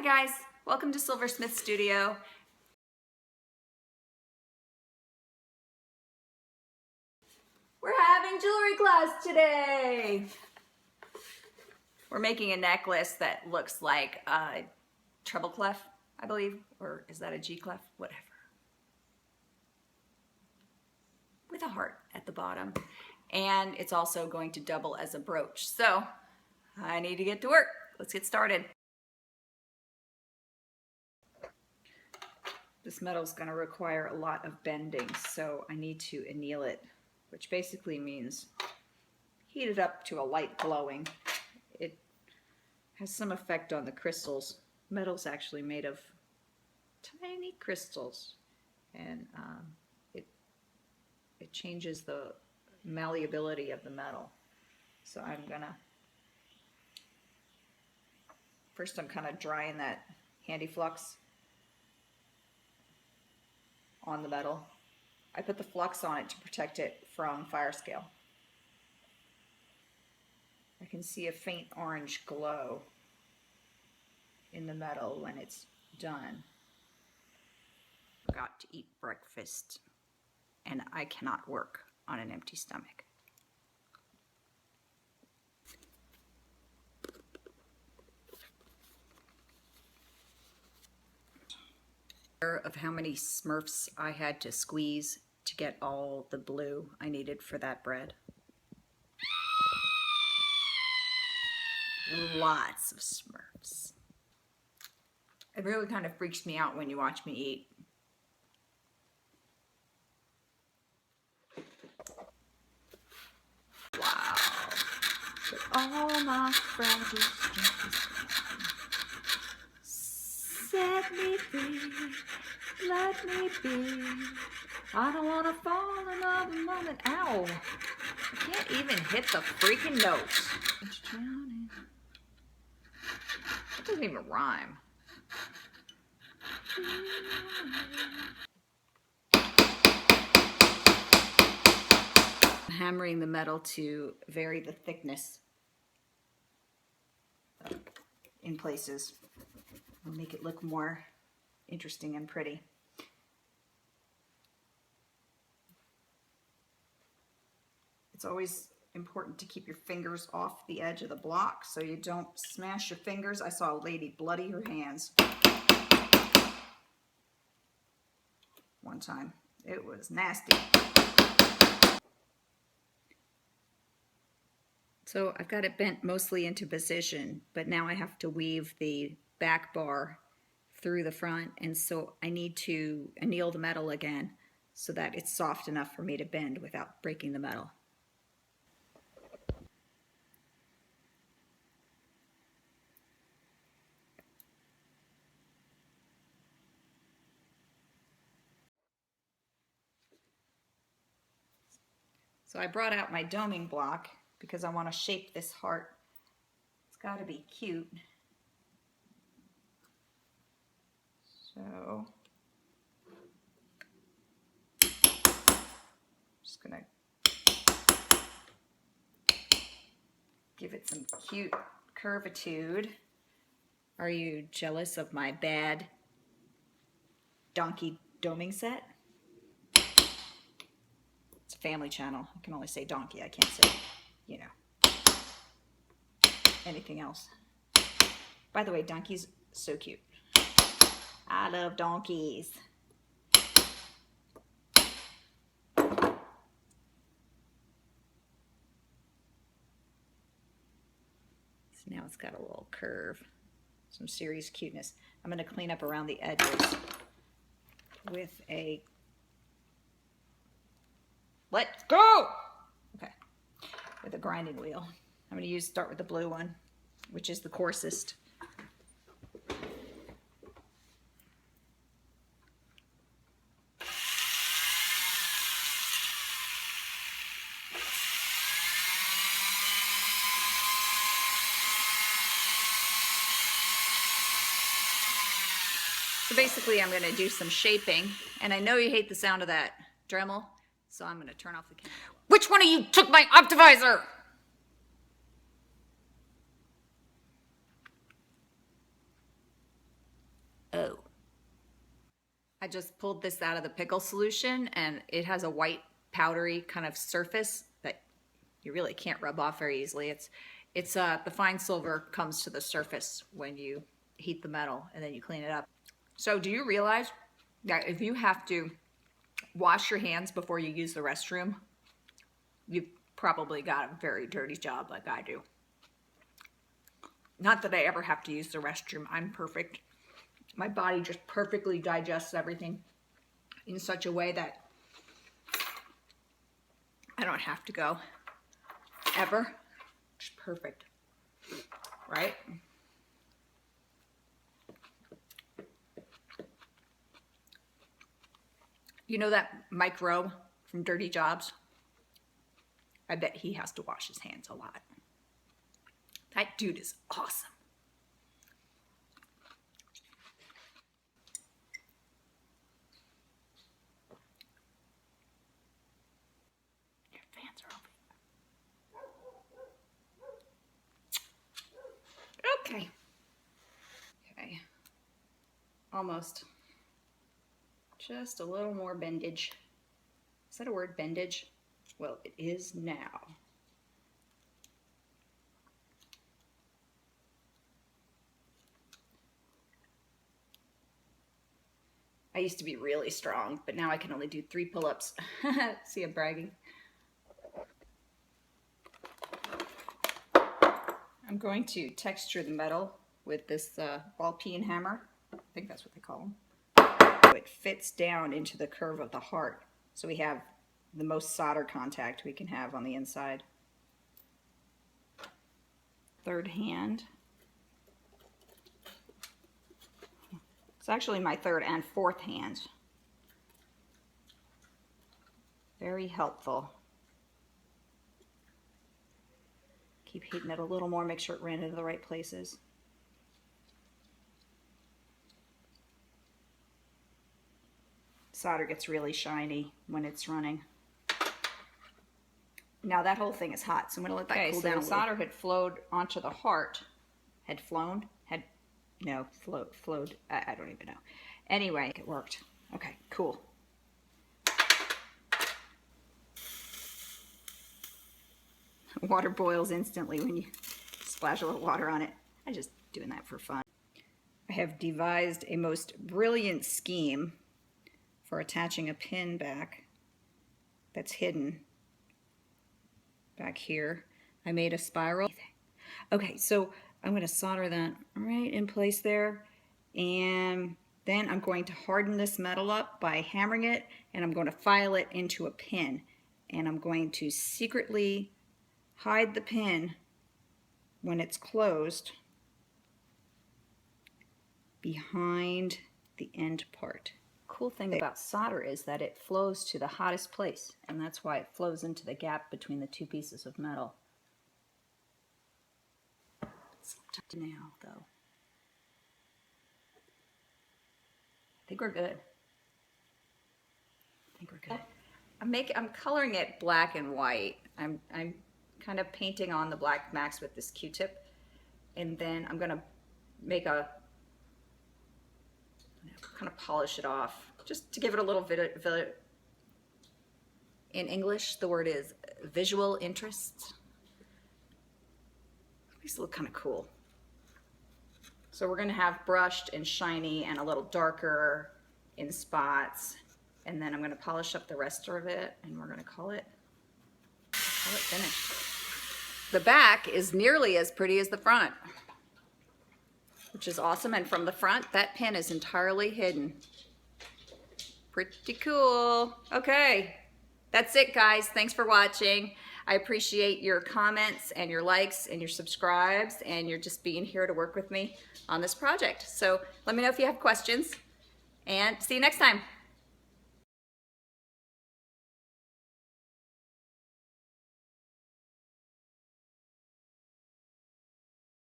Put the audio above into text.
guys, welcome to Silversmith Studio. We're having jewelry class today. We're making a necklace that looks like a treble clef, I believe, or is that a G clef? Whatever. With a heart at the bottom. And it's also going to double as a brooch. So I need to get to work. Let's get started. This metal is going to require a lot of bending, so I need to anneal it, which basically means heat it up to a light glowing. It has some effect on the crystals. Metal's actually made of tiny crystals, and it changes the malleability of the metal. So first I'm kind of drying that handy flux on the metal. I put the flux on it to protect it from fire scale. I can see a faint orange glow in the metal when it's done. Forgot to eat breakfast, and I cannot work on an empty stomach. Of how many Smurfs I had to squeeze to get all the blue I needed for that bread. Lots of Smurfs. It really kind of freaks me out when you watch me eat. Wow. But all my fragile strength is set me free, let me be. I don't want to fall another moment. Ow. I can't even hit the freaking notes. It doesn't even rhyme. I'm hammering the metal to vary the thickness in places. I'll make it look more interesting and pretty. It's always important to keep your fingers off the edge of the block so you don't smash your fingers. I saw a lady bloody her hands one time. It was nasty. So I've got it bent mostly into position, but now I have to weave the back bar through the front, and so I need to anneal the metal again so that it's soft enough for me to bend without breaking the metal. So I brought out my doming block because I want to shape this heart. It's got to be cute. So just gonna give it some cute curvitude. Are you jealous of my bad donkey doming set? It's a family channel. I can only say donkey. I can't say, you know, anything else. By the way, donkeys, so cute. I love donkeys. So now it's got a little curve, some serious cuteness. I'm going to clean up around the edges with a, let's go! Okay, with a grinding wheel. I'm going to start with the blue one, which is the coarsest. So basically I'm going to do some shaping, and I know you hate the sound of that Dremel, so I'm going to turn off the camera. Which one of you took my optimizer? Oh. I just pulled this out of the pickle solution, and it has a white powdery kind of surface that you really can't rub off very easily. It's the fine silver comes to the surface when you heat the metal and then you clean it up. So do you realize that if you have to wash your hands before you use the restroom, you've probably got a very dirty job like I do. Not that I ever have to use the restroom. I'm perfect. My body just perfectly digests everything in such a way that I don't have to go ever. Just perfect, right? You know that Mike Rowe from Dirty Jobs? I bet he has to wash his hands a lot. That dude is awesome. Your fans are open. Okay. Okay. Almost. Just a little more bendage. Is that a word, bendage? Well, it is now. I used to be really strong, but now I can only do 3 pull-ups. See, I'm bragging. I'm going to texture the metal with this ball peen hammer. I think that's what they call them. It fits down into the curve of the heart, so we have the most solder contact we can have on the inside. Third hand. It's actually my third and fourth hand. Very helpful. Keep heating it a little more, make sure it ran into the right places. Solder gets really shiny when it's running. Now that whole thing is hot, so I'm gonna let that cool down. Solder had flowed onto the heart. Had flown? Flowed. I don't even know. Anyway, it worked. Okay, cool. Water boils instantly when you splash a little water on it. I'm just doing that for fun. I have devised a most brilliant scheme for attaching a pin back that's hidden back here. I made a spiral. Okay, so I'm going to solder that right in place there, and then I'm going to harden this metal up by hammering it, and I'm going to file it into a pin, and I'm going to secretly hide the pin when it's closed behind the end part. Cool thing about solder is that it flows to the hottest place, and that's why it flows into the gap between the 2 pieces of metal. It's now, though. I think we're good. I'm coloring it black and white. I'm kind of painting on the black max with this Q-tip, and then I'm gonna make a kind of polish it off just to give it a little bit. In English, the word is visual interest. Makes it look kind of cool. So we're going to have brushed and shiny and a little darker in spots, and then I'm going to polish up the rest of it, and we're going to call it finished. The back is nearly as pretty as the front, which is awesome. And from the front, that pin is entirely hidden. Pretty cool. Okay, that's it, guys. Thanks for watching. I appreciate your comments and your likes and your subscribes, and you're just being here to work with me on this project. So let me know if you have questions, and see you next time.